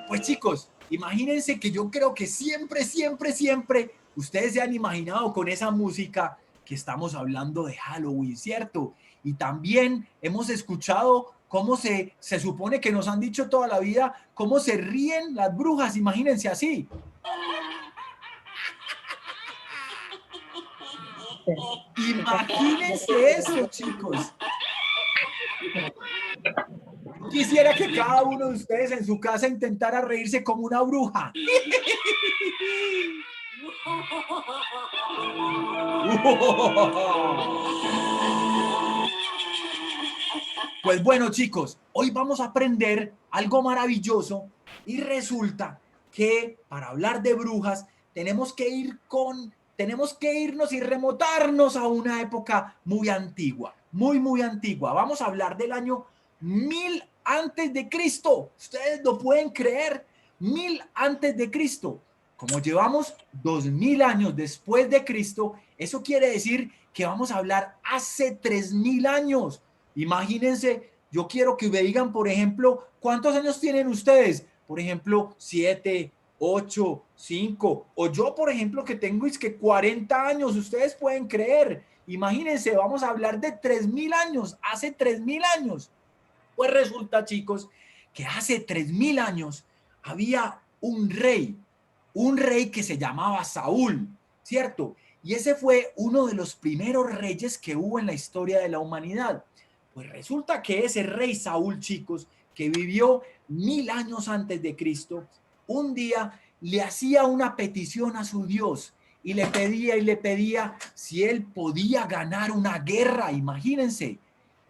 Pues chicos, imagínense que yo creo que siempre ustedes se han imaginado con esa música que estamos hablando de Halloween, ¿cierto? Y también hemos escuchado cómo se supone que nos han dicho toda la vida, cómo se ríen las brujas, imagínense así. Imagínense eso, chicos. Quisiera que cada uno de ustedes en su casa intentara reírse como una bruja. Pues bueno, chicos, hoy vamos a aprender algo maravilloso y resulta que para hablar de brujas tenemos que irnos y remontarnos a una época muy antigua, muy antigua. Vamos a hablar del año 1000 antes de Cristo. Ustedes lo pueden creer, 1000 antes de Cristo. Como llevamos 2000 años después de Cristo, eso quiere decir que vamos a hablar hace 3000 años. Imagínense, yo quiero que me digan, por ejemplo, ¿cuántos años tienen ustedes? Por ejemplo, 7, 8, 5, o yo, por ejemplo, que tengo es que 40 años, ustedes pueden creer. Imagínense, vamos a hablar de 3000 años, hace 3000 años. Pues resulta, chicos, que hace 3000 años había un rey que se llamaba Saúl, ¿cierto? Y ese fue uno de los primeros reyes que hubo en la historia de la humanidad. Pues resulta que ese rey Saúl, chicos, que vivió 1000 años antes de Cristo, un día le hacía una petición a su Dios y le pedía si él podía ganar una guerra. Imagínense,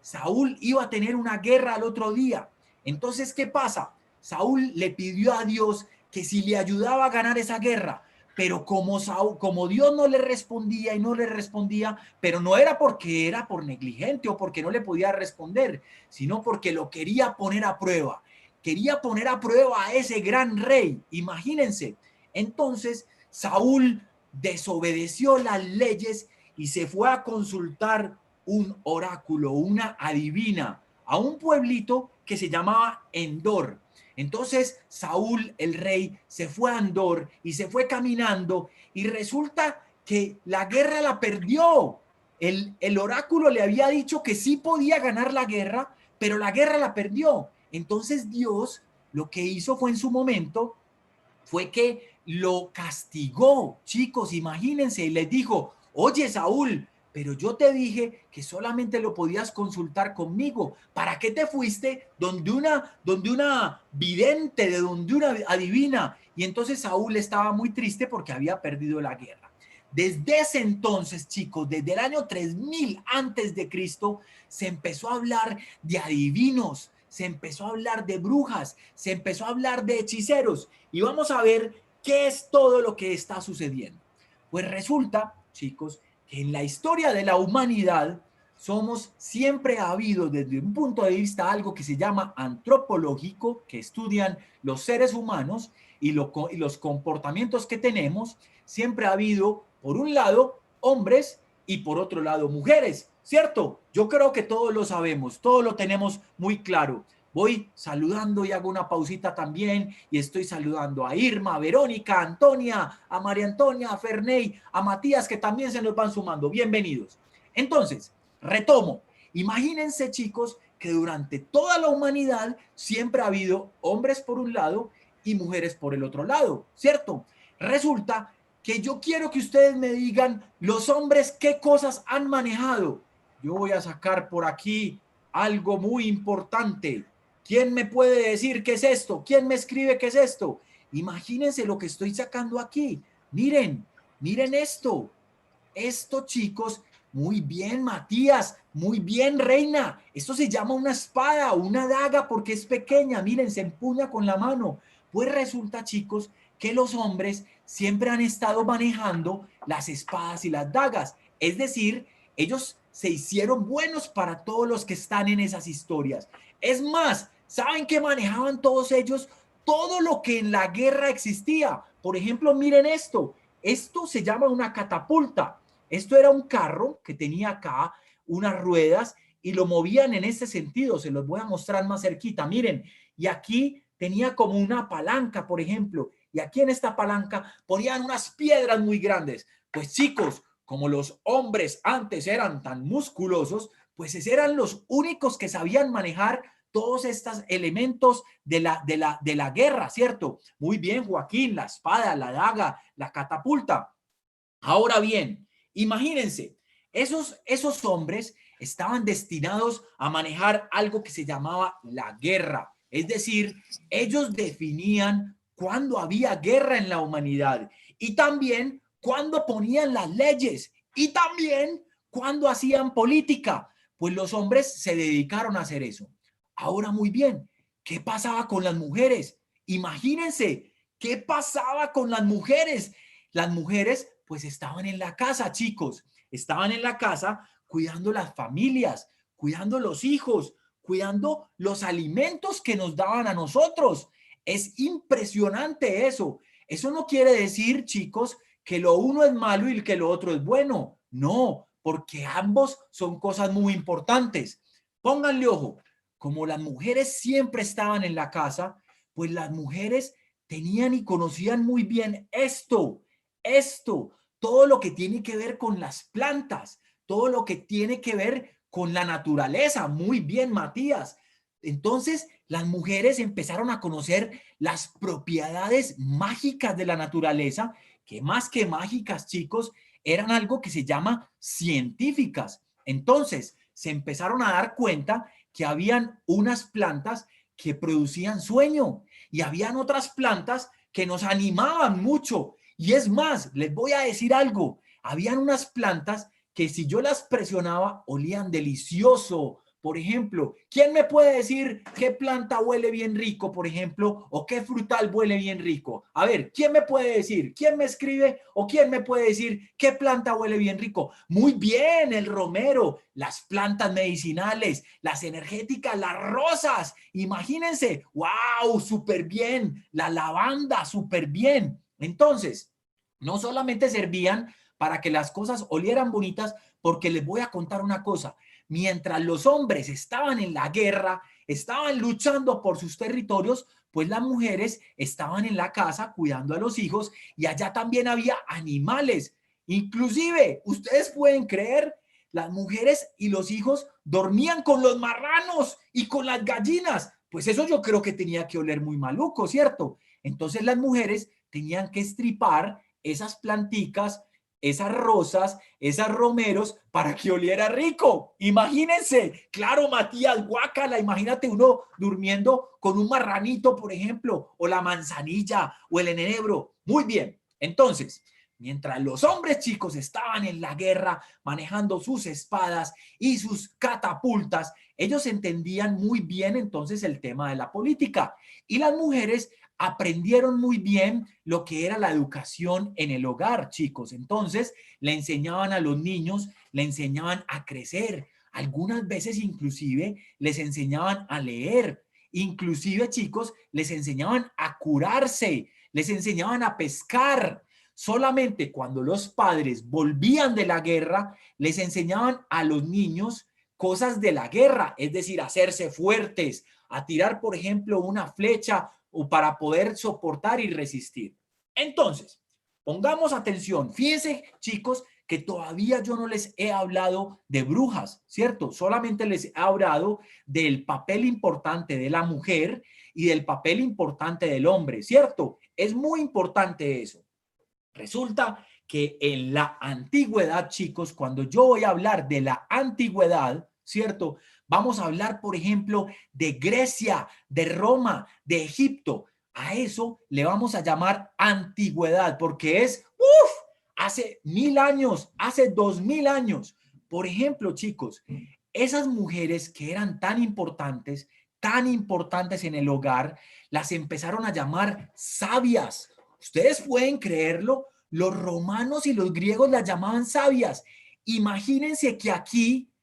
Saúl iba a tener una guerra al otro día. Entonces, ¿qué pasa? Saúl le pidió a Dios que si le ayudaba a ganar esa guerra, pero como Dios no le respondía y no le respondía, pero no era porque era por negligente o porque no le podía responder, sino porque lo quería poner a prueba. Quería poner a prueba a ese gran rey, imagínense. Entonces, Saúl desobedeció las leyes y se fue a consultar un oráculo, una adivina, a un pueblito que se llamaba Endor. Entonces Saúl, el rey, se fue a Andor y se fue caminando y resulta que la guerra la perdió. El oráculo le había dicho que sí podía ganar la guerra, pero la guerra la perdió. Entonces Dios lo que hizo fue en su momento, fue que lo castigó, chicos, imagínense, y les dijo, oye Saúl, pero yo te dije que solamente lo podías consultar conmigo. ¿Para qué te fuiste donde una vidente, de donde una adivina? Y entonces Saúl estaba muy triste porque había perdido la guerra. Desde ese entonces, chicos, desde el año 3000 antes de Cristo, se empezó a hablar de adivinos, se empezó a hablar de brujas, se empezó a hablar de hechiceros y vamos a ver qué es todo lo que está sucediendo. Pues resulta, chicos, que en la historia de la humanidad siempre ha habido desde un punto de vista algo que se llama antropológico, que estudian los seres humanos y los comportamientos que tenemos, siempre ha habido, por un lado, hombres y por otro lado, mujeres, ¿cierto? Yo creo que todos lo sabemos, todos lo tenemos muy claro. Voy saludando y hago una pausita también y estoy saludando a Irma, a Verónica, a Antonia, a María Antonia, a Ferney, a Matías, que también se nos van sumando. Bienvenidos. Entonces, retomo. Imagínense, chicos, que durante toda la humanidad siempre ha habido hombres por un lado y mujeres por el otro lado, ¿cierto? Resulta que yo quiero que ustedes me digan los hombres qué cosas han manejado. Yo voy a sacar por aquí algo muy importante. ¿Quién me puede decir qué es esto? ¿Quién me escribe qué es esto? Imagínense lo que estoy sacando aquí. Miren, miren esto. Esto, chicos, muy bien, Matías, muy bien, Reina. Esto se llama una espada o una daga porque es pequeña. Miren, se empuña con la mano. Pues resulta, chicos, que los hombres siempre han estado manejando las espadas y las dagas. Es decir, ellos se hicieron buenos para todos los que están en esas historias. Es más, ¿saben qué manejaban todos ellos? Todo lo que en la guerra existía. Por ejemplo, miren esto. Esto se llama una catapulta. Esto era un carro que tenía acá unas ruedas y lo movían en este sentido. Se los voy a mostrar más cerquita. Miren, y aquí tenía como una palanca, por ejemplo, y aquí en esta palanca ponían unas piedras muy grandes. Pues chicos, como los hombres antes eran tan musculosos, pues eran los únicos que sabían manejar todos estos elementos de la guerra, ¿cierto? Muy bien, Joaquín, la espada, la daga, la catapulta. Ahora bien, imagínense, esos hombres estaban destinados a manejar algo que se llamaba la guerra. Es decir, ellos definían cuándo había guerra en la humanidad y también cuándo ponían las leyes y también cuándo hacían política. Pues los hombres se dedicaron a hacer eso. Ahora muy bien, ¿qué pasaba con las mujeres? Imagínense, ¿qué pasaba con las mujeres? Las mujeres pues estaban en la casa, chicos, estaban en la casa cuidando las familias, cuidando los hijos, cuidando los alimentos que nos daban a nosotros. Es impresionante eso. Eso no quiere decir, chicos, que lo uno es malo y que lo otro es bueno. No, porque ambos son cosas muy importantes. Pónganle ojo, como las mujeres siempre estaban en la casa, pues las mujeres tenían y conocían muy bien esto, todo lo que tiene que ver con las plantas, todo lo que tiene que ver con la naturaleza. Muy bien, Matías. Entonces, las mujeres empezaron a conocer las propiedades mágicas de la naturaleza, que más que mágicas, chicos, eran algo que se llama científicas. Entonces, se empezaron a dar cuenta que habían unas plantas que producían sueño y habían otras plantas que nos animaban mucho. Y es más, les voy a decir algo, habían unas plantas que si yo las presionaba olían delicioso. Por ejemplo, ¿quién me puede decir qué planta huele bien rico, por ejemplo, o qué frutal huele bien rico? A ver, ¿quién me puede decir? ¿Quién me escribe o quién me puede decir qué planta huele bien rico? Muy bien, el romero, las plantas medicinales, las energéticas, las rosas. Imagínense, wow, súper bien, la lavanda, súper bien. Entonces, no solamente servían para que las cosas olieran bonitas, porque les voy a contar una cosa, mientras los hombres estaban en la guerra, estaban luchando por sus territorios, pues las mujeres estaban en la casa cuidando a los hijos y allá también había animales. Inclusive, ustedes pueden creer, las mujeres y los hijos dormían con los marranos y con las gallinas. Pues eso yo creo que tenía que oler muy maluco, ¿cierto? Entonces las mujeres tenían que estripar esas planticas, esas rosas, esas romeros para que oliera rico. Imagínense, claro, Matías, guácala, imagínate uno durmiendo con un marranito, por ejemplo, o la manzanilla o el enebro. Muy bien, entonces, mientras los hombres chicos estaban en la guerra manejando sus espadas y sus catapultas, ellos entendían muy bien entonces el tema de la política y las mujeres aprendieron muy bien lo que era la educación en el hogar, chicos. Entonces, le enseñaban a los niños, le enseñaban a crecer. Algunas veces inclusive les enseñaban a leer. Inclusive, chicos, les enseñaban a curarse, les enseñaban a pescar. Solamente cuando los padres volvían de la guerra, les enseñaban a los niños cosas de la guerra, es decir, hacerse fuertes, a tirar, por ejemplo, una flecha o para poder soportar y resistir. Entonces, pongamos atención. Fíjense, chicos, que todavía yo no les he hablado de brujas, ¿cierto? Solamente les he hablado del papel importante de la mujer y del papel importante del hombre, ¿cierto? Es muy importante eso. Resulta que en la antigüedad, chicos, cuando yo voy a hablar de la antigüedad, ¿cierto? Vamos a hablar, por ejemplo, de Grecia, de Roma, de Egipto. A eso le vamos a llamar antigüedad porque es, hace 1000 años, hace 2000 años. Por ejemplo, chicos, esas mujeres que eran tan importantes en el hogar, las empezaron a llamar sabias. Ustedes pueden creerlo, los romanos y los griegos las llamaban sabias. Imagínense que aquí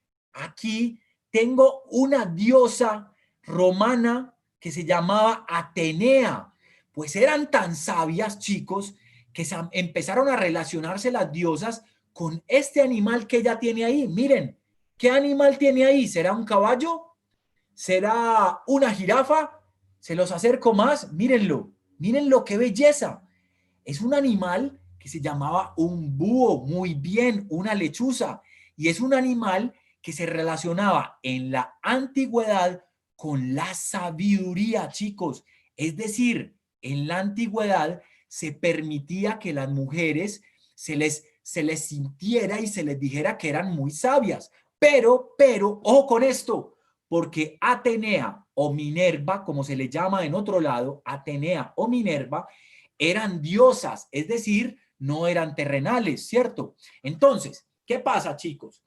tengo una diosa romana que se llamaba Atenea. Pues eran tan sabias, chicos, que empezaron a relacionarse las diosas con este animal que ella tiene ahí. Miren, ¿qué animal tiene ahí? ¿Será un caballo? ¿Será una jirafa? Se los acerco más. Mírenlo, mírenlo, qué belleza. Es un animal que se llamaba un búho, muy bien, una lechuza. Y es un animal que se relacionaba en la antigüedad con la sabiduría, chicos. Es decir, en la antigüedad se permitía que las mujeres se les sintiera y se les dijera que eran muy sabias. Pero, ojo con esto, porque Atenea o Minerva, como se le llama en otro lado, Atenea o Minerva, eran diosas, es decir, no eran terrenales, ¿cierto? Entonces, ¿qué pasa, chicos?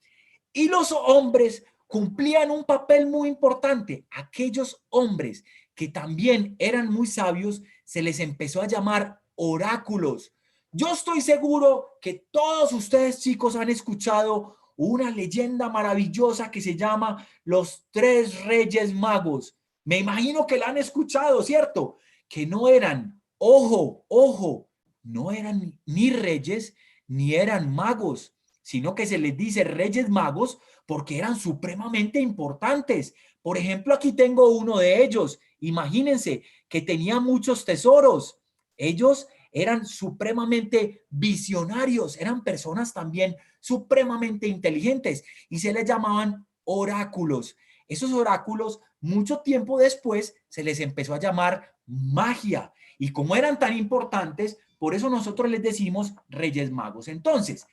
Y los hombres cumplían un papel muy importante. Aquellos hombres que también eran muy sabios, se les empezó a llamar oráculos. Yo estoy seguro que todos ustedes, chicos, han escuchado una leyenda maravillosa que se llama Los Tres Reyes Magos. Me imagino que la han escuchado, ¿cierto? Que no eran, ojo, no eran ni reyes ni eran magos, sino que se les dice reyes magos porque eran supremamente importantes. Por ejemplo, aquí tengo uno de ellos. Imagínense que tenía muchos tesoros. Ellos eran supremamente visionarios, eran personas también supremamente inteligentes y se les llamaban oráculos. Esos oráculos, mucho tiempo después, se les empezó a llamar magia. Y como eran tan importantes, por eso nosotros les decimos Reyes Magos. Entonces,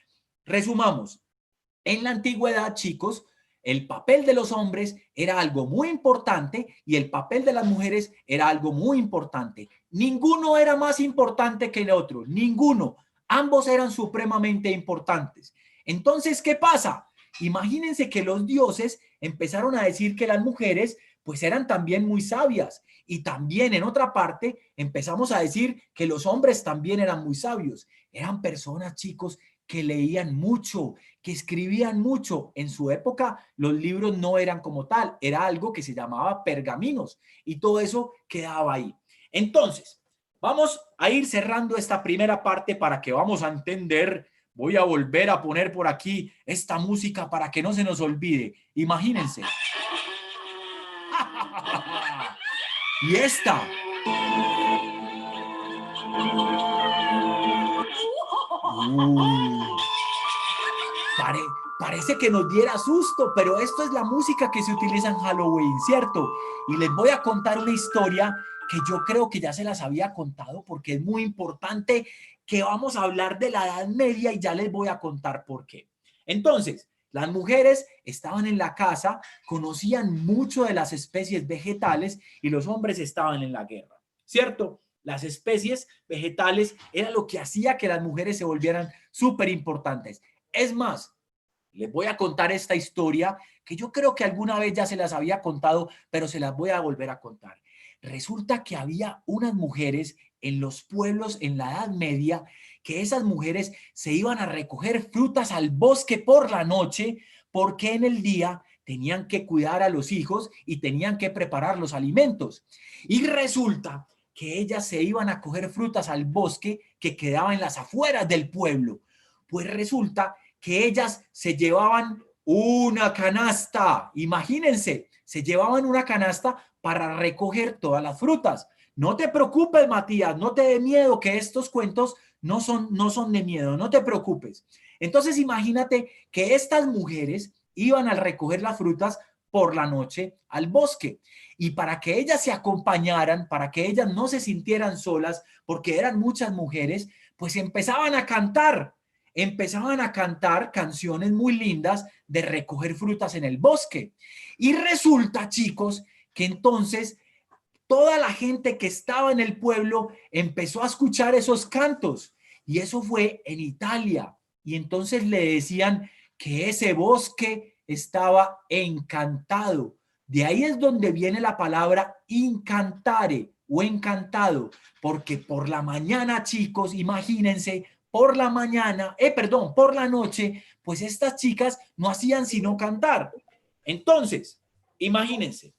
resumamos. En la antigüedad, chicos, el papel de los hombres era algo muy importante y el papel de las mujeres era algo muy importante. Ninguno era más importante que el otro, ninguno. Ambos eran supremamente importantes. Entonces, ¿qué pasa? Imagínense que los dioses empezaron a decir que las mujeres pues eran también muy sabias y también en otra parte empezamos a decir que los hombres también eran muy sabios. Eran personas, chicos, que leían mucho, que escribían mucho. En su época los libros no eran como tal, era algo que se llamaba pergaminos y todo eso quedaba ahí. Entonces, vamos a ir cerrando esta primera parte para que vamos a entender. Voy a volver a poner por aquí esta música para que no se nos olvide. Imagínense. Y esta. Parece que nos diera susto, pero esto es la música que se utiliza en Halloween, ¿cierto? Y les voy a contar una historia que yo creo que ya se las había contado porque es muy importante, que vamos a hablar de la Edad Media y ya les voy a contar por qué. Entonces, las mujeres estaban en la casa, conocían mucho de las especies vegetales y los hombres estaban en la guerra, ¿cierto? Las especies vegetales era lo que hacía que las mujeres se volvieran súper importantes. Es más, les voy a contar esta historia que yo creo que alguna vez ya se las había contado, pero se las voy a volver a contar. Resulta que había unas mujeres en los pueblos en la Edad Media, que esas mujeres se iban a recoger frutas al bosque por la noche porque en el día tenían que cuidar a los hijos y tenían que preparar los alimentos. Y resulta que ellas se iban a coger frutas al bosque que quedaba en las afueras del pueblo. Pues resulta que ellas se llevaban una canasta, imagínense, se llevaban una canasta para recoger todas las frutas. No te preocupes, Matías, no te dé miedo, que estos cuentos no son de miedo, no te preocupes. Entonces imagínate que estas mujeres iban a recoger las frutas por la noche al bosque y para que ellas se acompañaran, para que ellas no se sintieran solas, porque eran muchas mujeres, pues empezaban a cantar canciones muy lindas de recoger frutas en el bosque. Y resulta, chicos, que entonces toda la gente que estaba en el pueblo empezó a escuchar esos cantos. Y eso fue en Italia. Y entonces le decían que ese bosque estaba encantado. De ahí es donde viene la palabra incantare o encantado, porque por la mañana, chicos, imagínense, por la noche, pues estas chicas no hacían sino cantar. Entonces, imagínense,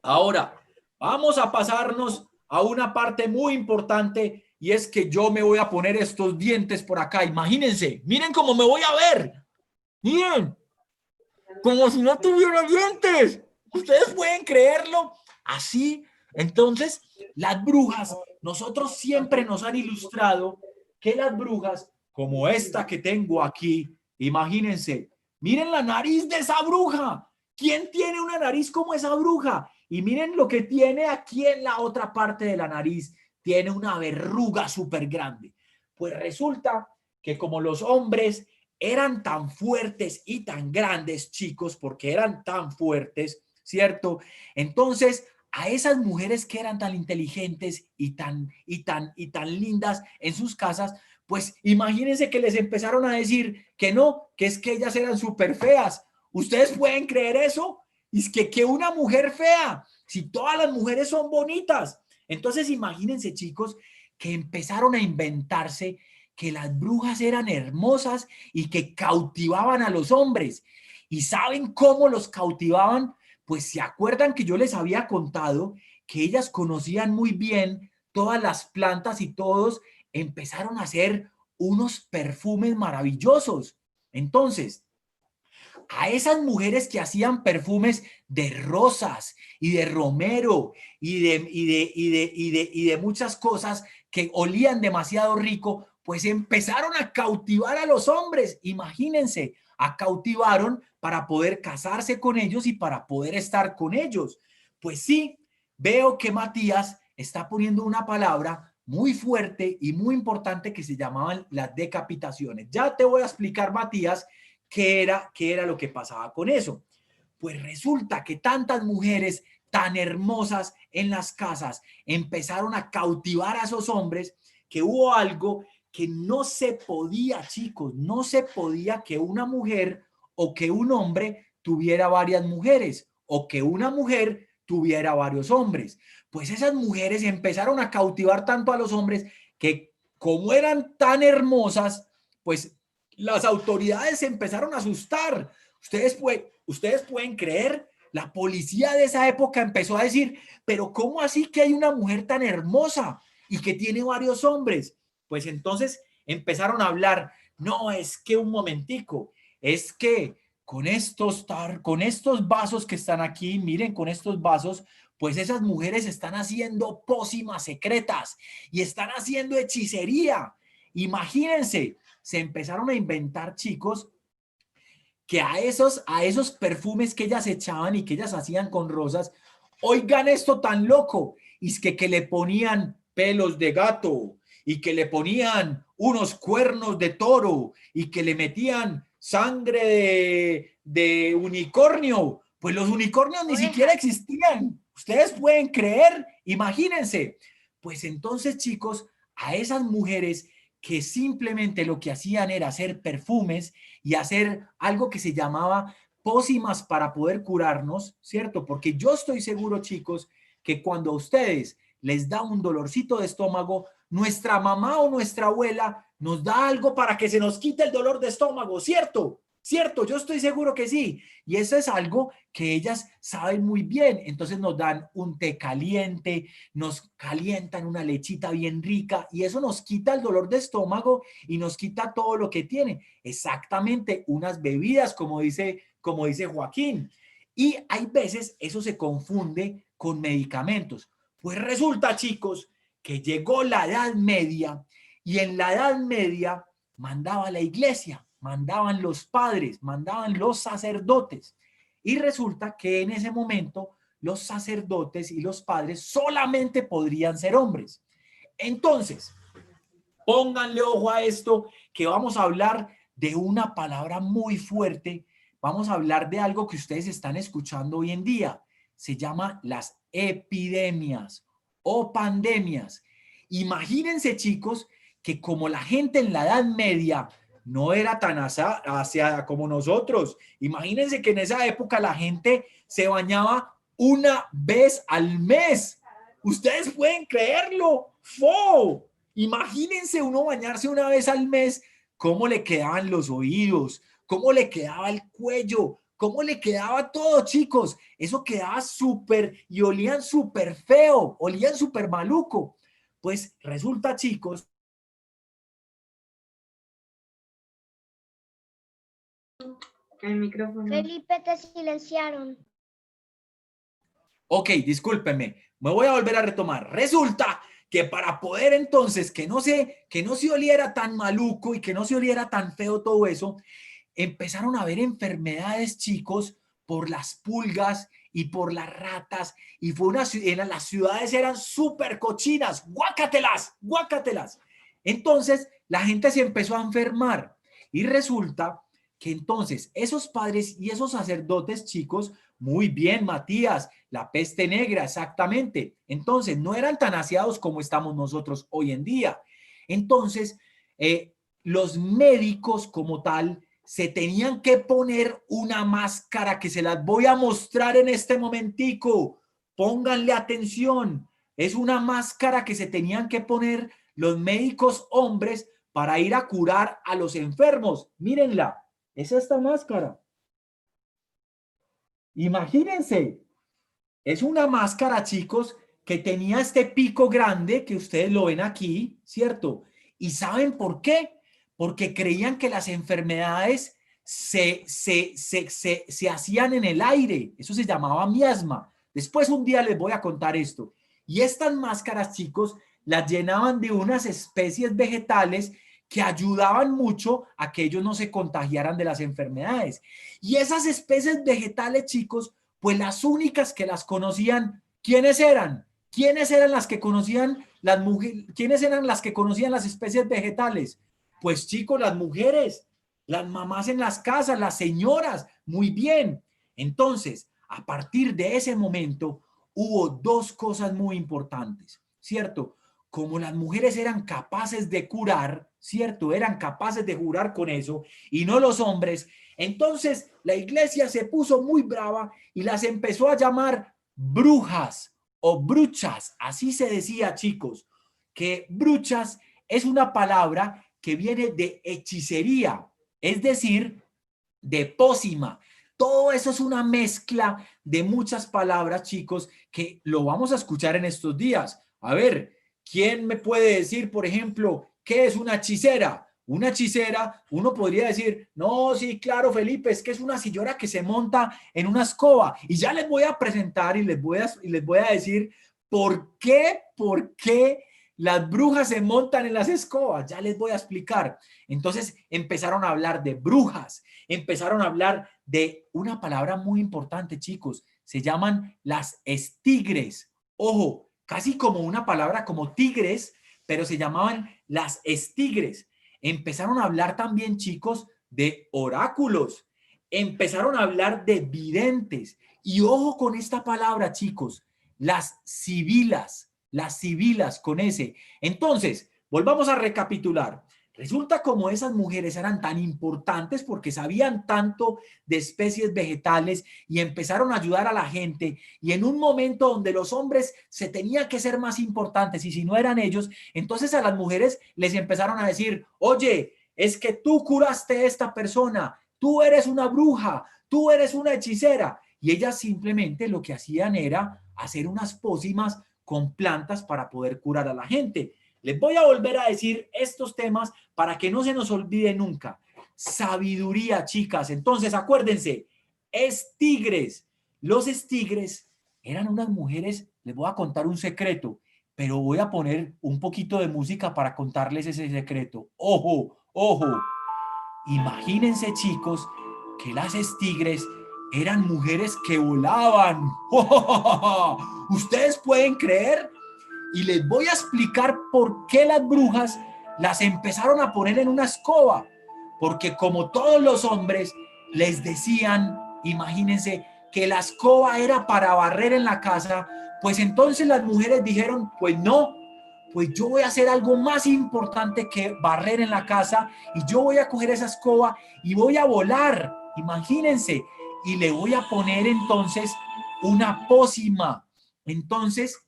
ahora vamos a pasarnos a una parte muy importante y es que yo me voy a poner estos dientes por acá. Imagínense, miren cómo me voy a ver. Miren, como si no tuviera dientes. ¿Ustedes pueden creerlo? Así, entonces, las brujas, nosotros siempre nos han ilustrado que las brujas, como esta que tengo aquí, imagínense, miren la nariz de esa bruja. ¿Quién tiene una nariz como esa bruja? Y miren lo que tiene aquí en la otra parte de la nariz. Tiene una verruga súper grande. Pues resulta que como los hombres eran tan fuertes y tan grandes, chicos, porque eran tan fuertes, ¿cierto? Entonces, a esas mujeres que eran tan inteligentes y tan lindas en sus casas, pues imagínense que les empezaron a decir que no, que es que ellas eran súper feas. ¿Ustedes pueden creer eso? Es que una mujer fea, si todas las mujeres son bonitas. Entonces, imagínense, chicos, que empezaron a inventarse que las brujas eran hermosas y que cautivaban a los hombres. ¿Y saben cómo los cautivaban? Pues se acuerdan que yo les había contado que ellas conocían muy bien todas las plantas y todos empezaron a hacer unos perfumes maravillosos. Entonces, a esas mujeres que hacían perfumes de rosas y de romero y de muchas cosas que olían demasiado rico, pues empezaron a cautivar a los hombres. Imagínense, a cautivaron para poder casarse con ellos y para poder estar con ellos. Pues sí, veo que Matías está poniendo una palabra muy fuerte y muy importante que se llamaban las decapitaciones. Ya te voy a explicar, Matías, qué era lo que pasaba con eso. Pues resulta que tantas mujeres tan hermosas en las casas empezaron a cautivar a esos hombres que hubo algo que no se podía, chicos, no se podía que una mujer o que un hombre tuviera varias mujeres o que una mujer tuviera varios hombres. Pues esas mujeres empezaron a cautivar tanto a los hombres que como eran tan hermosas, pues las autoridades se empezaron a asustar. Ustedes pueden creer, la policía de esa época empezó a decir, pero ¿cómo así que hay una mujer tan hermosa y que tiene varios hombres? Pues entonces empezaron a hablar, no, es que un momentico, es que con estos vasos que están aquí, miren, con estos vasos, pues esas mujeres están haciendo pócimas secretas y están haciendo hechicería. Imagínense, se empezaron a inventar, chicos, que a esos perfumes que ellas echaban y que ellas hacían con rosas, oigan esto tan loco, y es que le ponían pelos de gato y que le ponían unos cuernos de toro y que le metían sangre de unicornio. Pues los unicornios ni siquiera existían. Ustedes pueden creer, imagínense. Pues entonces, chicos, a esas mujeres que simplemente lo que hacían era hacer perfumes y hacer algo que se llamaba pócimas para poder curarnos, ¿cierto? Porque yo estoy seguro, chicos, que cuando a ustedes les da un dolorcito de estómago, nuestra mamá o nuestra abuela nos da algo para que se nos quite el dolor de estómago, ¿cierto? ¿Cierto? Yo estoy seguro que sí. Y eso es algo que ellas saben muy bien. Entonces nos dan un té caliente, nos calientan una lechita bien rica y eso nos quita el dolor de estómago y nos quita todo lo que tiene. Exactamente, unas bebidas, como dice Joaquín. Y hay veces eso se confunde con medicamentos. Pues resulta, chicos, que llegó la Edad Media y en la Edad Media mandaba la iglesia, mandaban los padres, mandaban los sacerdotes. Y resulta que en ese momento los sacerdotes y los padres solamente podrían ser hombres. Entonces, pónganle ojo a esto, que vamos a hablar de una palabra muy fuerte. Vamos a hablar de algo que ustedes están escuchando hoy en día. Se llama las epidemias o pandemias. Imagínense, chicos, que como la gente en la Edad Media no era tan hacia como nosotros, imagínense que en esa época la gente se bañaba una vez al mes. Ustedes pueden creerlo. ¡Fo! Imagínense uno bañarse una vez al mes, cómo le quedaban los oídos, cómo le quedaba el cuello, cómo le quedaba todo, chicos. Eso quedaba súper y olían súper feo, olían súper maluco. Pues resulta, chicos. El micrófono. Felipe, te silenciaron. Ok, discúlpenme, me voy a volver a retomar. Resulta que para poder entonces que no se oliera tan maluco y que no se oliera tan feo todo eso, empezaron a haber enfermedades, chicos, por las pulgas y por las ratas, y las ciudades eran súper cochinas, guácatelas, guácatelas. Entonces la gente se empezó a enfermar y resulta que entonces esos padres y esos sacerdotes, chicos, muy bien, Matías, la peste negra, exactamente. Entonces no eran tan aseados como estamos nosotros hoy en día. Entonces, los médicos como tal se tenían que poner una máscara que se las voy a mostrar en este momentico. Pónganle atención. Es una máscara que se tenían que poner los médicos hombres para ir a curar a los enfermos. Mírenla, es esta máscara. Imagínense, es una máscara, chicos, que tenía este pico grande que ustedes lo ven aquí, ¿cierto? ¿Y saben por qué? Porque creían que las enfermedades se hacían en el aire. Eso se llamaba miasma. Después un día les voy a contar esto. Y estas máscaras, chicos, las llenaban de unas especies vegetales que ayudaban mucho a que ellos no se contagiaran de las enfermedades. Y esas especies vegetales, chicos, pues las únicas que las conocían, ¿quiénes eran? ¿Quiénes eran las que conocían las mujeres? ¿Quiénes eran las que conocían las especies vegetales? Pues chicos, las mujeres, las mamás en las casas, las señoras, muy bien. Entonces, a partir de ese momento, hubo dos cosas muy importantes, ¿cierto? Como las mujeres eran capaces de curar, ¿cierto? Eran capaces de curar con eso, y no los hombres. Entonces, la iglesia se puso muy brava y las empezó a llamar brujas o bruchas. Así se decía, chicos, que bruchas es una palabra que viene de hechicería, es decir, de pócima. Todo eso es una mezcla de muchas palabras, chicos, que lo vamos a escuchar en estos días. A ver, ¿quién me puede decir, por ejemplo, qué es una hechicera? Una hechicera, uno podría decir, no, sí, claro, Felipe, es que es una señora que se monta en una escoba. Y ya les voy a presentar y les voy a decir por qué las brujas se montan en las escobas. Ya les voy a explicar. Entonces empezaron a hablar de brujas, empezaron a hablar de una palabra muy importante, chicos. Se llaman las estigres. Ojo, casi como una palabra como tigres, pero se llamaban las estigres. Empezaron a hablar también, chicos, de oráculos. Empezaron a hablar de videntes. Y ojo con esta palabra, chicos, las sibilas con ese. Entonces, volvamos a recapitular. Resulta como esas mujeres eran tan importantes porque sabían tanto de especies vegetales y empezaron a ayudar a la gente, y en un momento donde los hombres se tenían que ser más importantes y si no eran ellos, entonces a las mujeres les empezaron a decir, oye, es que tú curaste a esta persona, tú eres una bruja, tú eres una hechicera, y ellas simplemente lo que hacían era hacer unas pócimas con plantas para poder curar a la gente. Les voy a volver a decir estos temas para que no se nos olvide nunca. Sabiduría, chicas. Entonces, acuérdense, estigres. Los estigres eran unas mujeres, les voy a contar un secreto, pero voy a poner un poquito de música para contarles ese secreto. Ojo, ojo. Imagínense, chicos, que las estigres eran mujeres que volaban. ¿Ustedes pueden creer? Y les voy a explicar por qué las brujas las empezaron a poner en una escoba. Porque como todos los hombres les decían, imagínense, que la escoba era para barrer en la casa, pues entonces las mujeres dijeron, pues no, pues yo voy a hacer algo más importante que barrer en la casa, y yo voy a coger esa escoba y voy a volar, imagínense, y le voy a poner entonces una pócima. Entonces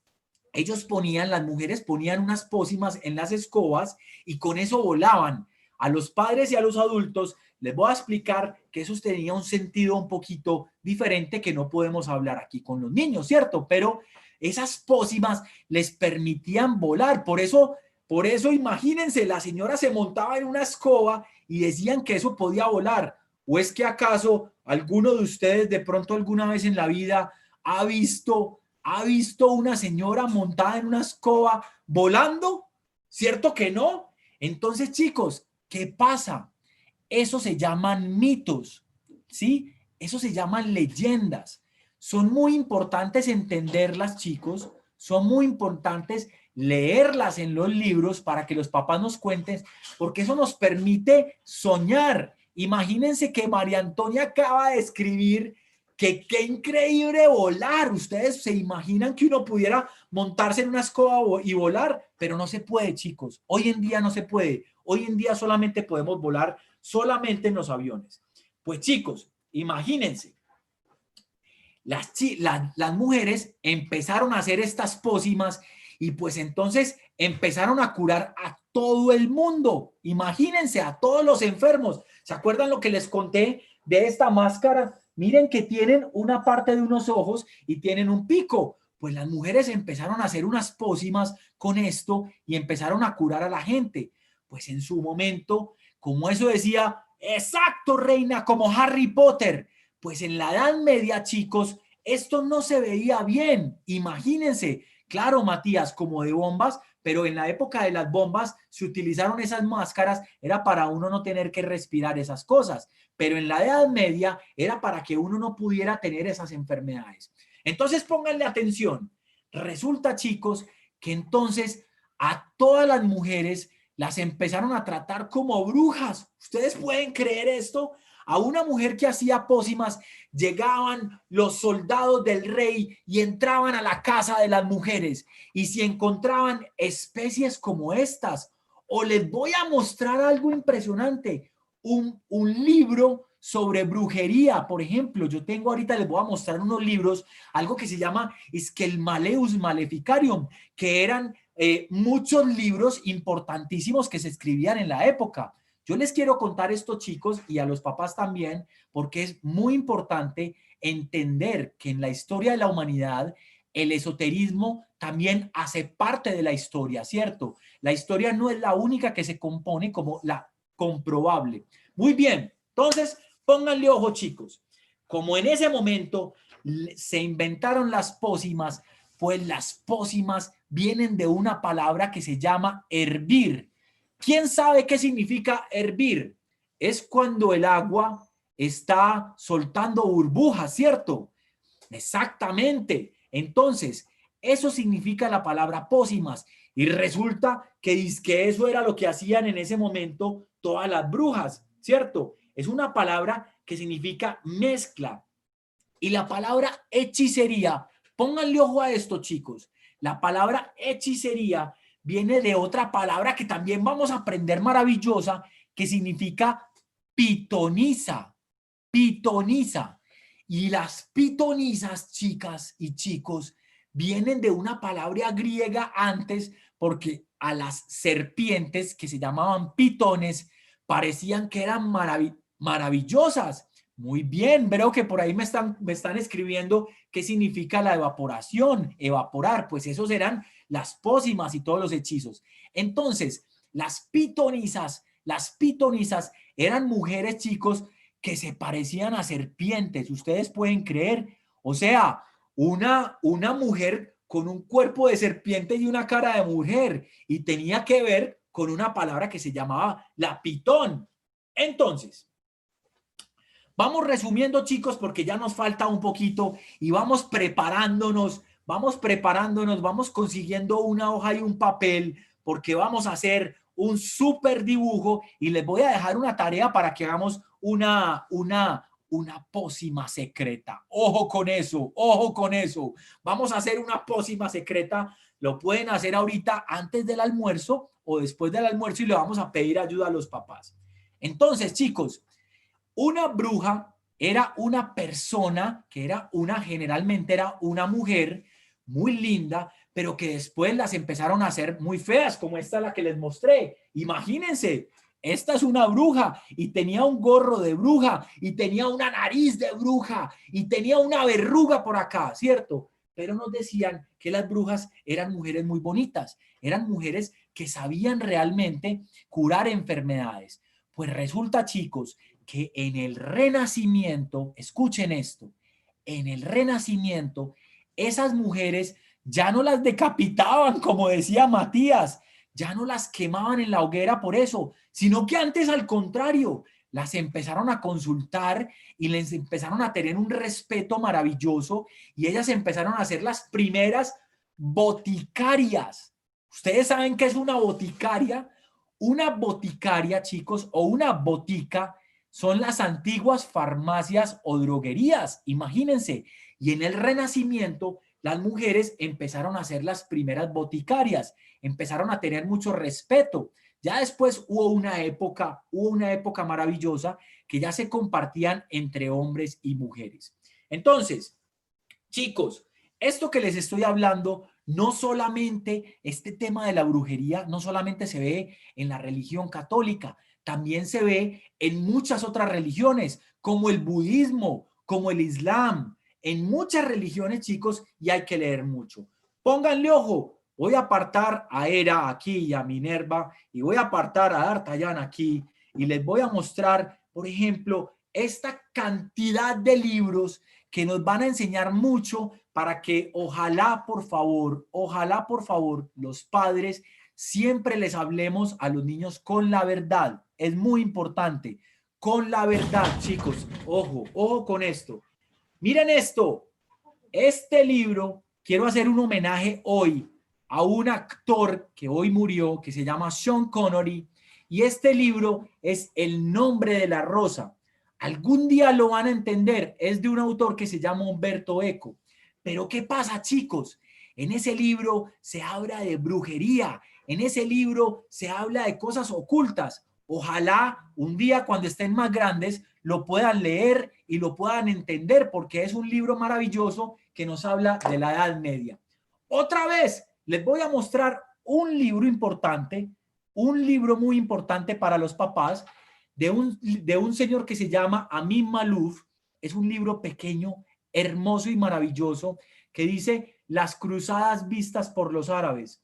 las mujeres ponían unas pócimas en las escobas y con eso volaban. A los padres y a los adultos les voy a explicar que eso tenía un sentido un poquito diferente que no podemos hablar aquí con los niños, ¿cierto? Pero esas pócimas les permitían volar. Por eso imagínense, la señora se montaba en una escoba y decían que eso podía volar. ¿O es que acaso alguno de ustedes de pronto alguna vez en la vida ha visto una señora montada en una escoba volando? ¿Cierto que no? Entonces, chicos, ¿qué pasa? Eso se llaman mitos, ¿sí? Eso se llaman leyendas. Son muy importantes entenderlas, chicos. Son muy importantes leerlas en los libros para que los papás nos cuenten, porque eso nos permite soñar. Imagínense que María Antonia acaba de escribir que qué increíble volar. Ustedes se imaginan que uno pudiera montarse en una escoba y volar, pero no se puede, chicos. Hoy en día no se puede. Hoy en día solamente podemos volar solamente en los aviones. Pues chicos, imagínense, las mujeres empezaron a hacer estas pócimas y pues entonces empezaron a curar a todo el mundo. Imagínense, a todos los enfermos. ¿Se acuerdan lo que les conté de esta máscara? Miren que tienen una parte de unos ojos y tienen un pico. Pues las mujeres empezaron a hacer unas pócimas con esto y empezaron a curar a la gente. Pues en su momento, como eso decía, exacto, reina, como Harry Potter. Pues en la Edad Media, chicos, esto no se veía bien. Imagínense, claro, Matías, como de bombas, pero en la época de las bombas se utilizaron esas máscaras, era para uno no tener que respirar esas cosas, pero en la Edad Media era para que uno no pudiera tener esas enfermedades. Entonces pónganle atención. Resulta, chicos, que entonces a todas las mujeres las empezaron a tratar como brujas. ¿Ustedes pueden creer esto? A una mujer que hacía pócimas llegaban los soldados del rey y entraban a la casa de las mujeres, y si encontraban especies como estas, o les voy a mostrar algo impresionante, un libro sobre brujería, por ejemplo. Yo tengo ahorita, les voy a mostrar unos libros, algo que se llama Scelmaleus Maleficarium, que eran muchos libros importantísimos que se escribían en la época. Yo les quiero contar esto, chicos, y a los papás también, porque es muy importante entender que en la historia de la humanidad el esoterismo también hace parte de la historia, ¿cierto? La historia no es la única que se compone como la comprobable. Muy bien, entonces pónganle ojo, chicos. Como en ese momento se inventaron las pócimas, pues las pócimas vienen de una palabra que se llama hervir. ¿Quién sabe qué significa hervir? Es cuando el agua está soltando burbujas, ¿cierto? Exactamente. Entonces, eso significa la palabra pócimas. Y resulta que eso era lo que hacían en ese momento todas las brujas, ¿cierto? Es una palabra que significa mezcla. Y la palabra hechicería, pónganle ojo a esto, chicos. La palabra hechicería viene de otra palabra que también vamos a aprender maravillosa, que significa pitonisa. Pitonisa. Y las pitonisas, chicas y chicos, vienen de una palabra griega antes, porque a las serpientes que se llamaban pitones parecían que eran maravillosas. Muy bien, veo que por ahí me están escribiendo qué significa la evaporación, evaporar, pues esos eran las pócimas y todos los hechizos. Entonces, las pitonisas eran mujeres, chicos, que se parecían a serpientes. Ustedes pueden creer, o sea, una mujer con un cuerpo de serpiente y una cara de mujer, y tenía que ver con una palabra que se llamaba la pitón. Entonces, vamos resumiendo, chicos, porque ya nos falta un poquito y vamos preparándonos, vamos consiguiendo una hoja y un papel, porque vamos a hacer un súper dibujo y les voy a dejar una tarea para que hagamos una pócima secreta. Ojo con eso, ojo con eso. Vamos a hacer una pócima secreta. Lo pueden hacer ahorita antes del almuerzo o después del almuerzo y le vamos a pedir ayuda a los papás. Entonces, chicos, una bruja era una persona que generalmente era una mujer muy linda, pero que después las empezaron a hacer muy feas, como esta la que les mostré. Imagínense, esta es una bruja y tenía un gorro de bruja y tenía una nariz de bruja y tenía una verruga por acá, ¿cierto? pero nos decían que las brujas eran mujeres muy bonitas, eran mujeres que sabían realmente curar enfermedades. Pues resulta, chicos, que en el Renacimiento, escuchen esto, en el Renacimiento, esas mujeres ya no las decapitaban, como decía Matías, ya no las quemaban en la hoguera por eso, sino que antes al contrario, las empezaron a consultar y les empezaron a tener un respeto maravilloso y ellas empezaron a ser las primeras boticarias. ¿Ustedes saben qué es una boticaria? Una boticaria, chicos, o una botica son las antiguas farmacias o droguerías, imagínense. Y en el Renacimiento, las mujeres empezaron a ser las primeras boticarias, empezaron a tener mucho respeto. Ya después hubo una época maravillosa que ya se compartían entre hombres y mujeres. Entonces, chicos, esto que les estoy hablando, no solamente este tema de la brujería, no solamente se ve en la religión católica, también se ve en muchas otras religiones, como el budismo, como el islam, en muchas religiones, chicos, y hay que leer mucho. Pónganle ojo, voy a apartar a Hera aquí y a Minerva, y voy a apartar a D'Artagnan aquí, y les voy a mostrar, por ejemplo, esta cantidad de libros que nos van a enseñar mucho para que ojalá por favor, los padres siempre les hablemos a los niños con la verdad. Es muy importante, con la verdad, chicos. Ojo, ojo con esto. Miren esto. Este libro, quiero hacer un homenaje hoy a un actor que hoy murió, que se llama Sean Connery, y este libro es El nombre de la rosa. Algún día lo van a entender, es de un autor que se llama Humberto Eco. Pero ¿qué pasa, chicos? En ese libro se habla de brujería, en ese libro se habla de cosas ocultas. Ojalá un día cuando estén más grandes lo puedan leer y lo puedan entender, porque es un libro maravilloso que nos habla de la Edad Media. Otra vez les voy a mostrar un libro importante, un libro muy importante para los papás, de un señor que se llama Amin Malouf. Es un libro pequeño, hermoso y maravilloso, que dice Las cruzadas vistas por los árabes.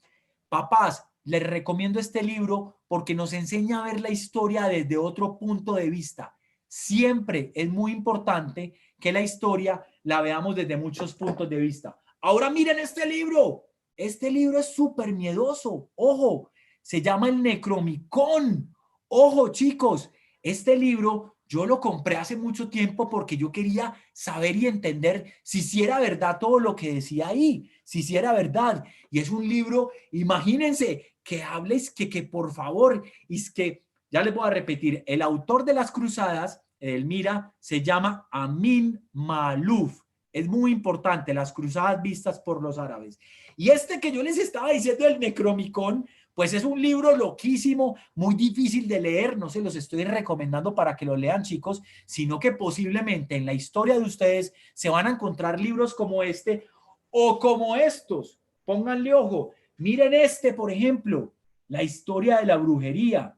Papás, les recomiendo este libro porque nos enseña a ver la historia desde otro punto de vista. Siempre es muy importante que la historia la veamos desde muchos puntos de vista. Ahora miren este libro. Este libro es súper miedoso. Ojo, se llama El Necromicón. Ojo, chicos, este libro yo lo compré hace mucho tiempo porque yo quería saber y entender si era verdad todo lo que decía ahí, si era verdad. Y es un libro, imagínense, que hables que por favor, es que, ya les voy a repetir, el autor de Las Cruzadas, Elmira, se llama Amin Malouf. Es muy importante, Las cruzadas vistas por los árabes. Y este que yo les estaba diciendo, el Necromicón, pues es un libro loquísimo, muy difícil de leer, no se los estoy recomendando para que lo lean, chicos, sino que posiblemente en la historia de ustedes se van a encontrar libros como este o como estos. Pónganle ojo, miren este, por ejemplo, La historia de la brujería.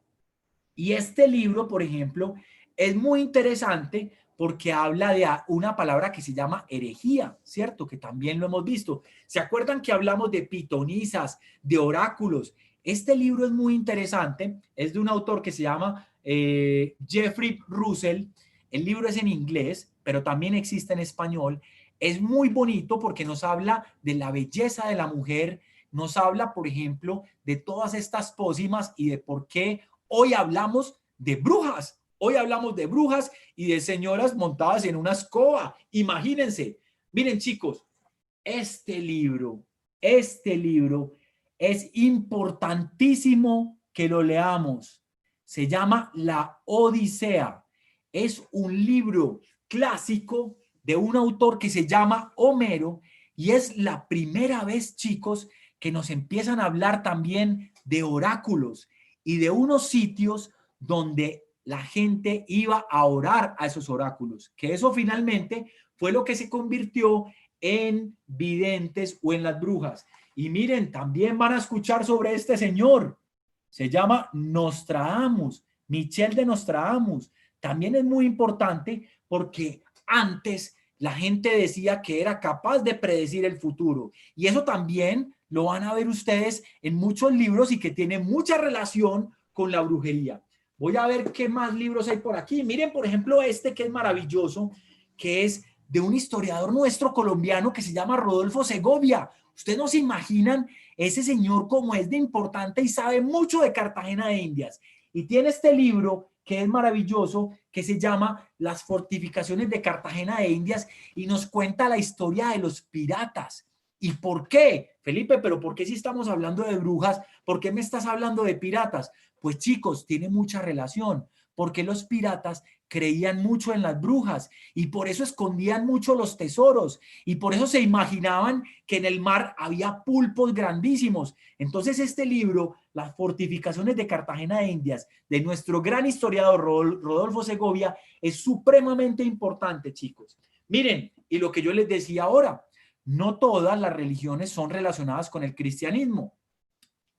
Y este libro, por ejemplo, es muy interesante porque habla de una palabra que se llama herejía, ¿cierto? Que también lo hemos visto. ¿Se acuerdan que hablamos de pitonisas, de oráculos? Este libro es muy interesante, es de un autor que se llama Jeffrey Russell. El libro es en inglés, pero también existe en español. Es muy bonito porque nos habla de la belleza de la mujer, nos habla, por ejemplo, de todas estas pócimas y de por qué hoy hablamos de brujas. Hoy hablamos de brujas y de señoras montadas en una escoba. Imagínense. Miren, chicos, este libro es importantísimo que lo leamos. Se llama La Odisea. Es un libro clásico de un autor que se llama Homero y es la primera vez, chicos, que nos empiezan a hablar también de oráculos y de unos sitios donde la gente iba a orar a esos oráculos, que eso finalmente fue lo que se convirtió en videntes o en las brujas. Y miren, también van a escuchar sobre este señor. Se llama Nostradamus, Michel de Nostradamus. También es muy importante porque antes La gente decía que era capaz de predecir el futuro. Y eso también lo van a ver ustedes en muchos libros y que tiene mucha relación con la brujería. Voy a ver qué más libros hay por aquí. Miren, por ejemplo, este que es maravilloso, que es de un historiador nuestro colombiano que se llama Rodolfo Segovia. Ustedes no se imaginan ese señor cómo es de importante y sabe mucho de Cartagena de Indias. Y tiene este libro que es maravilloso, que se llama Las fortificaciones de Cartagena de Indias y nos cuenta la historia de los piratas. ¿Y por qué? Felipe, pero ¿por qué si estamos hablando de brujas? ¿Por qué me estás hablando de piratas? Pues chicos, tiene mucha relación, porque los piratas creían mucho en las brujas y por eso escondían mucho los tesoros y por eso se imaginaban que en el mar había pulpos grandísimos. Entonces este libro, Las fortificaciones de Cartagena de Indias, de nuestro gran historiador Rodolfo Segovia, es supremamente importante, chicos. Miren, y lo que yo les decía ahora, no todas las religiones son relacionadas con el cristianismo.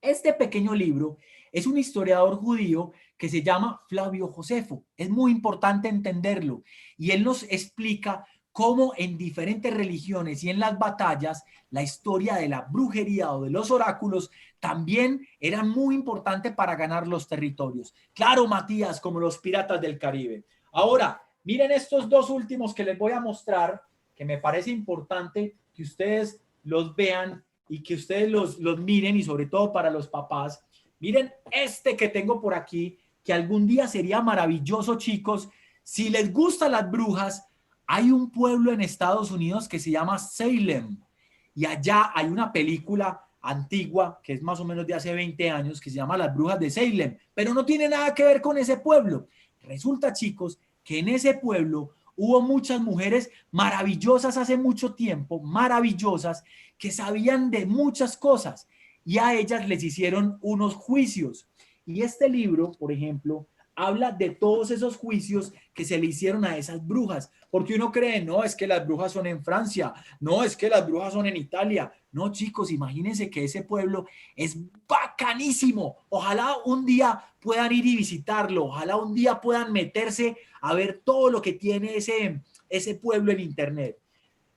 Este pequeño libro es un historiador judío que se llama Flavio Josefo. Es muy importante entenderlo y él nos explica cómo en diferentes religiones y en las batallas la historia de la brujería o de los oráculos también era muy importante para ganar los territorios. Claro, Matías, como los piratas del Caribe. Ahora, miren estos dos últimos que les voy a mostrar, que me parece importante que ustedes los vean y que ustedes los miren, y sobre todo para los papás. Miren este que tengo por aquí, que algún día sería maravilloso, chicos. Si les gustan las brujas, hay un pueblo en Estados Unidos que se llama Salem y allá hay una película antigua que es más o menos de hace 20 años que se llama Las Brujas de Salem, pero no tiene nada que ver con ese pueblo. Resulta, chicos, que en ese pueblo hubo muchas mujeres maravillosas hace mucho tiempo, maravillosas, que sabían de muchas cosas y a ellas les hicieron unos juicios. Y este libro, por ejemplo, habla de todos esos juicios que se le hicieron a esas brujas, porque uno cree, no, es que las brujas son en Francia, no, es que las brujas son en Italia. No, chicos, imagínense que ese pueblo es bacanísimo. Ojalá un día puedan ir y visitarlo, ojalá un día puedan meterse a ver todo lo que tiene ese pueblo en internet.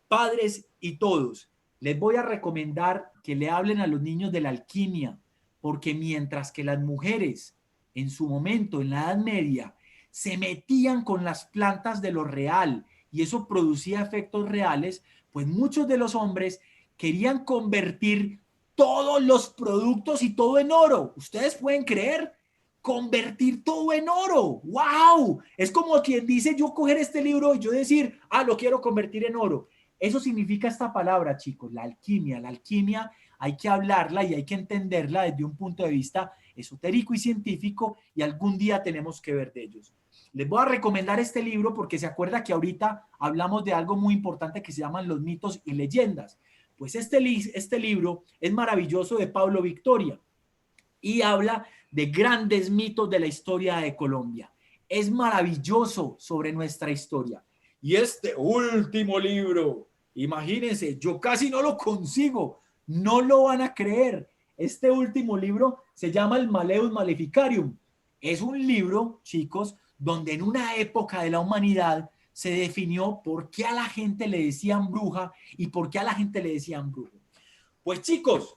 Padres y todos, les voy a recomendar que le hablen a los niños de la alquimia, porque mientras que las mujeres en su momento, en la Edad Media, se metían con las plantas de lo real y eso producía efectos reales, pues muchos de los hombres querían convertir todos los productos y todo en oro. ¿Ustedes pueden creer? Convertir todo en oro. ¡Wow! Es como quien dice yo coger este libro y yo decir, lo quiero convertir en oro. Eso significa esta palabra, chicos, la alquimia. La alquimia hay que hablarla y hay que entenderla desde un punto de vista esotérico y científico y algún día tenemos que ver de ellos. Les voy a recomendar este libro porque se acuerda que ahorita hablamos de algo muy importante que se llaman los mitos y leyendas. Pues este libro es maravilloso, de Pablo Victoria y habla de grandes mitos de la historia de Colombia. Es maravilloso sobre nuestra historia. Y este último libro, imagínense, yo casi no lo consigo, no lo van a creer. Este último libro se llama El Maleus Maleficarium. Es un libro, chicos, donde en una época de la humanidad se definió por qué a la gente le decían bruja y por qué a la gente le decían brujo. Pues chicos,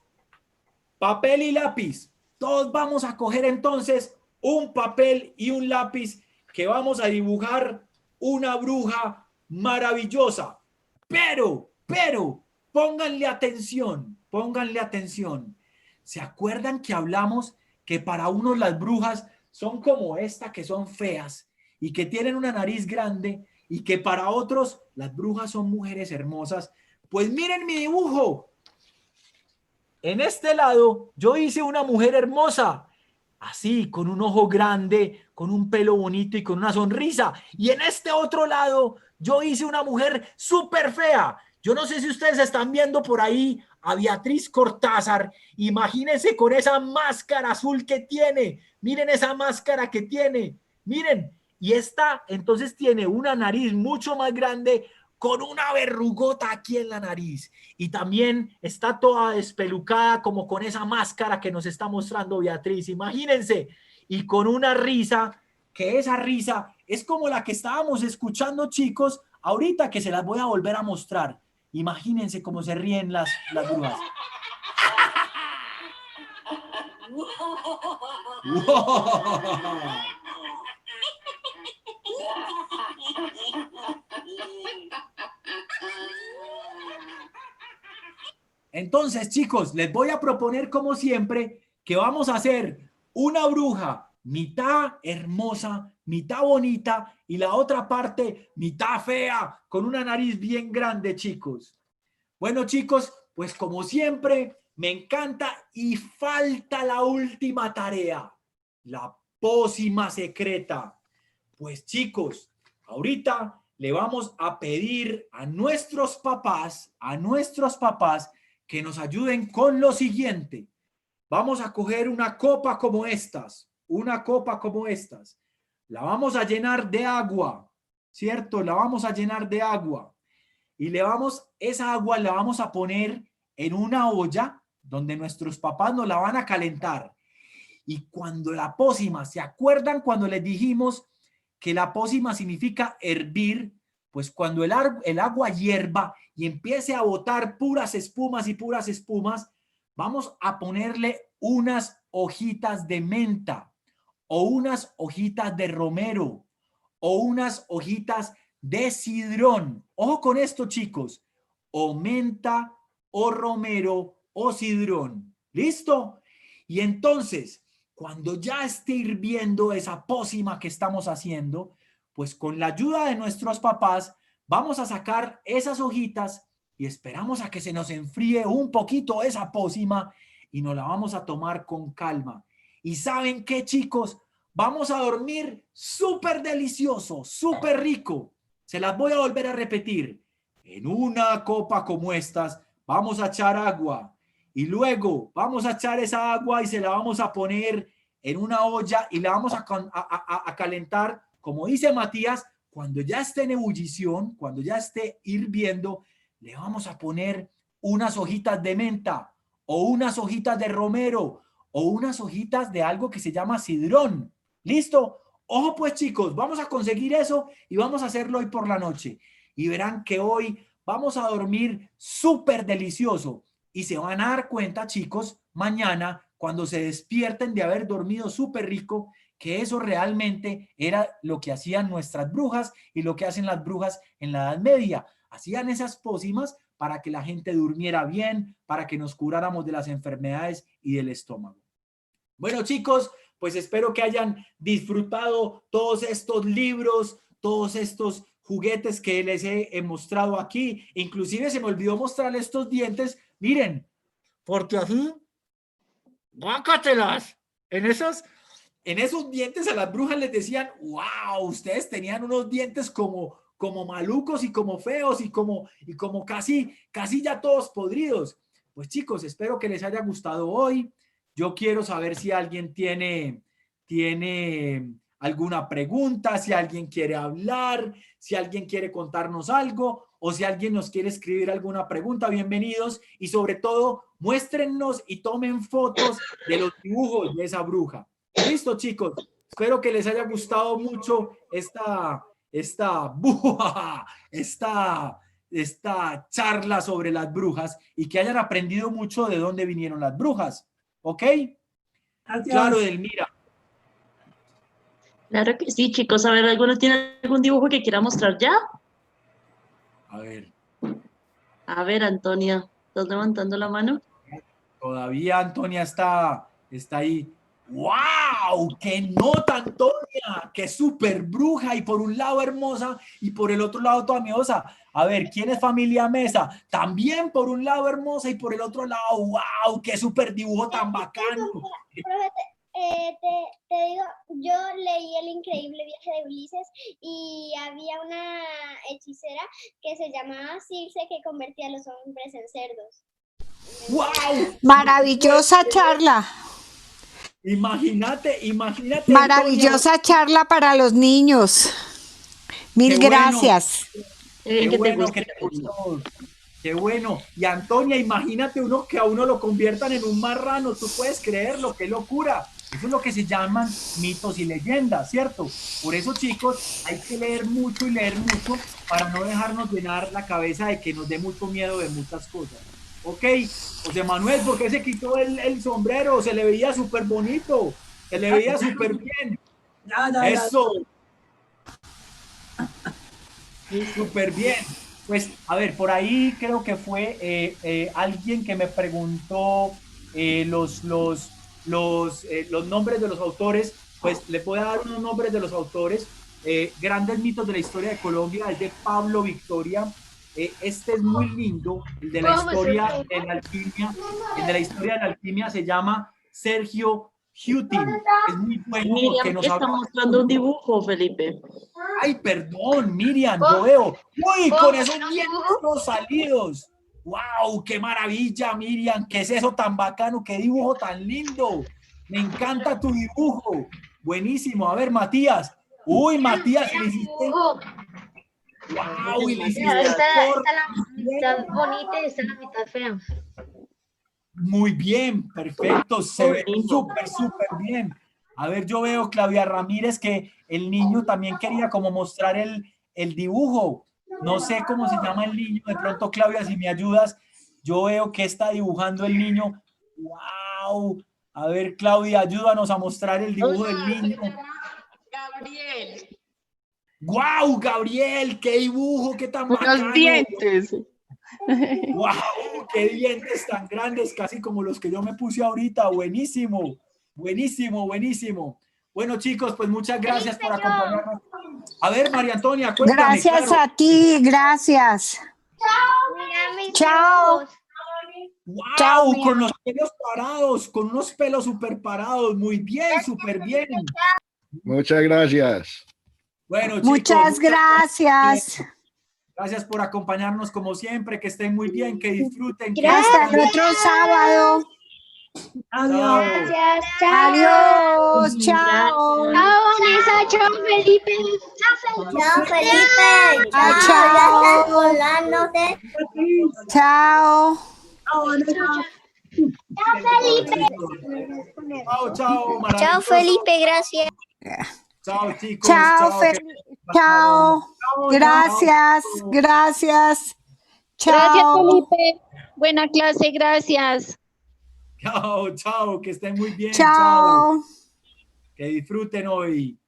papel y lápiz. Todos vamos a coger entonces un papel y un lápiz que vamos a dibujar una bruja maravillosa. Pero, pónganle atención, pónganle atención. ¿Se acuerdan que hablamos que para unos las brujas son como esta, que son feas y que tienen una nariz grande, y que para otros las brujas son mujeres hermosas? Pues miren mi dibujo. En este lado yo hice una mujer hermosa, así, con un ojo grande, con un pelo bonito y con una sonrisa. Y en este otro lado yo hice una mujer súper fea. Yo no sé si ustedes están viendo por ahí a Beatriz Cortázar. Imagínense con esa máscara azul que tiene. Miren esa máscara que tiene. Miren. Y esta entonces tiene una nariz mucho más grande, con una verrugota aquí en la nariz. Y también está toda despelucada, como con esa máscara que nos está mostrando Beatriz. Imagínense. Y con una risa, que esa risa es como la que estábamos escuchando, chicos, ahorita que se las voy a volver a mostrar. Imagínense cómo se ríen las brujas. Entonces, chicos, les voy a proponer como siempre que vamos a hacer una bruja mitad hermosa, mitad bonita y la otra parte mitad fea, con una nariz bien grande, chicos. Bueno, chicos, pues como siempre, me encanta y falta la última tarea, la pócima secreta. Pues chicos, ahorita le vamos a pedir a nuestros papás que nos ayuden con lo siguiente. Vamos a coger una copa como estas, la vamos a llenar de agua, ¿cierto? La vamos a llenar de agua y esa agua la vamos a poner en una olla donde nuestros papás nos la van a calentar. Y cuando la pócima, ¿se acuerdan cuando les dijimos que la pócima significa hervir? Pues cuando el agua hierva y empiece a botar puras espumas, vamos a ponerle unas hojitas de menta o unas hojitas de romero o unas hojitas de cidrón. Ojo con esto, chicos. O menta o romero o cidrón. ¿Listo? Y entonces, cuando ya esté hirviendo esa pócima que estamos haciendo, pues con la ayuda de nuestros papás vamos a sacar esas hojitas y esperamos a que se nos enfríe un poquito esa pócima y nos la vamos a tomar con calma. ¿Y saben qué, chicos? Vamos a dormir súper delicioso, súper rico. Se las voy a volver a repetir. En una copa como estas vamos a echar agua y luego vamos a echar esa agua y se la vamos a poner en una olla y la vamos a calentar, como dice Matías, cuando ya esté en ebullición, cuando ya esté hirviendo, le vamos a poner unas hojitas de menta o unas hojitas de romero o unas hojitas de algo que se llama cidrón. ¿Listo? Ojo pues, chicos, vamos a conseguir eso y vamos a hacerlo hoy por la noche. Y verán que hoy vamos a dormir súper delicioso. Y se van a dar cuenta, chicos, mañana, cuando se despierten de haber dormido súper rico, que eso realmente era lo que hacían nuestras brujas y lo que hacen las brujas en la Edad Media. Hacían esas pócimas para que la gente durmiera bien, para que nos curáramos de las enfermedades y del estómago. Bueno, chicos, pues espero que hayan disfrutado todos estos libros, todos estos juguetes que les he mostrado aquí. Inclusive se me olvidó mostrarles estos dientes. Miren, porque así, guácatelas. En esos dientes a las brujas les decían, wow, ustedes tenían unos dientes como malucos y como feos y como casi ya todos podridos. Pues chicos, espero que les haya gustado hoy. Yo quiero saber si alguien tiene alguna pregunta, si alguien quiere hablar, si alguien quiere contarnos algo o si alguien nos quiere escribir alguna pregunta. Bienvenidos y sobre todo muéstrennos y tomen fotos de los dibujos de esa bruja. Listo, chicos. Espero que les haya gustado mucho esta charla sobre las brujas y que hayan aprendido mucho de dónde vinieron las brujas. ¿Ok? Gracias. Claro, Delmira. Claro que sí, chicos. A ver, ¿alguno tiene algún dibujo que quiera mostrar ya? A ver. A ver, Antonia, ¿estás levantando la mano? Todavía Antonia está ahí. ¡Wow! ¡Qué nota, Antonia! ¡Qué súper bruja! Y por un lado hermosa y por el otro lado toda miedosa. A ver, ¿quién es familia Mesa? También por un lado hermosa y por el otro lado, ¡wow! ¡Qué súper dibujo tan bacano! Te digo, yo leí El increíble viaje de Ulises y había una hechicera que se llamaba Circe que convertía a los hombres en cerdos. ¡Wow! Maravillosa charla. Imagínate. Maravillosa charla para los niños. Mil gracias. Qué bueno que te gustó. Qué bueno. Y Antonia, imagínate que a uno lo conviertan en un marrano. Tú puedes creerlo, qué locura. Eso es lo que se llaman mitos y leyendas, ¿cierto? Por eso, chicos, hay que leer mucho y leer mucho para no dejarnos llenar la cabeza de que nos dé mucho miedo de muchas cosas. Ok, José Manuel, ¿por qué se quitó el sombrero? Se le veía súper bonito, se le veía súper bien. Eso. Súper bien. Pues, a ver, por ahí creo que fue alguien que me preguntó los nombres de los autores. Pues le voy a dar unos nombres de los autores. Grandes mitos de la historia de Colombia, es de Pablo Victoria. Este es muy lindo, el de la historia de la alquimia. El de la historia de la alquimia se llama Sergio Hutin. Es muy bueno porque Miriam nos está habla... mostrando un dibujo, Felipe. Ay, perdón, Miriam, lo veo. Uy, con esos dientes salidos. ¡Wow! ¡Qué maravilla, Miriam! ¿Qué es eso tan bacano? ¡Qué dibujo tan lindo! Me encanta tu dibujo. Buenísimo. A ver, Matías. Uy, Matías, le hiciste... ¡Wow! Y le hiciste... Esta la mitad bonita y esta la mitad fea. Muy bien, perfecto. Se ve súper, súper bien. A ver, yo veo, Claudia Ramírez, que el niño también quería como mostrar el dibujo. No sé cómo se llama el niño. De pronto, Claudia, si me ayudas, yo veo que está dibujando el niño. ¡Wow! A ver, Claudia, ayúdanos a mostrar el dibujo del niño. Gabriel. ¡Wow, Gabriel! ¡Qué dibujo! ¡Qué tan bacano! Unos dientes. ¡Wow! ¡Qué dientes tan grandes! Casi como los que yo me puse ahorita. Buenísimo. Buenísimo, buenísimo. Bueno, chicos, pues muchas gracias por acompañarnos. A ver, María Antonia, cuéntame. Gracias claro. a ti, gracias. Chao. ¡Wow! Chao, Con los pelos parados, con unos pelos súper parados. Muy bien, súper bien. Muchas gracias. Bueno, chicos. Muchas gracias. Gracias por acompañarnos como siempre. Que estén muy bien, que disfruten. Hasta el otro sábado. Adiós. Gracias, chao. Adiós. Chao. Chao, Vanessa, chao, Felipe. Chao, Felipe. Chao. Gracias por darnos Chao. Chao, Felipe. Chao, chao. Chao, maravilloso. Felipe, gracias. Chao, chicos. Chao, que- Chao. Gracias. Gracias. Chao. Felipe. Buena clase, gracias. Chao, chao. Que estén muy bien. Chao. Que disfruten hoy.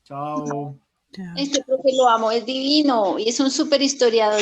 Chao. Este profe lo amo, es divino y es un súper historiador.